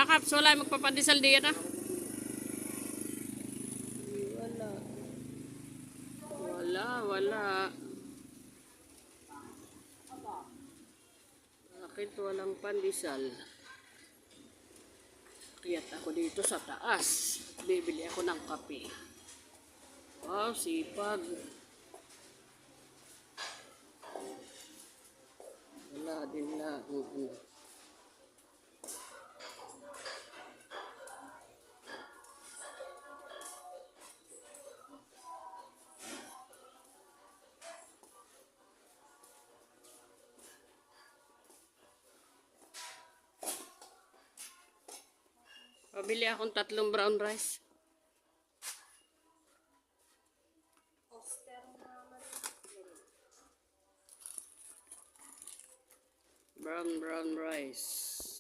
Kaps, wala magpapandesal diyan ah. Wala. Wala. Bakit walang pandesal? Kiyat ako dito sa taas. Bibili ako ng kape. Wow, sipag. Wala din na. Pabili akong 3 brown rice. Brown rice.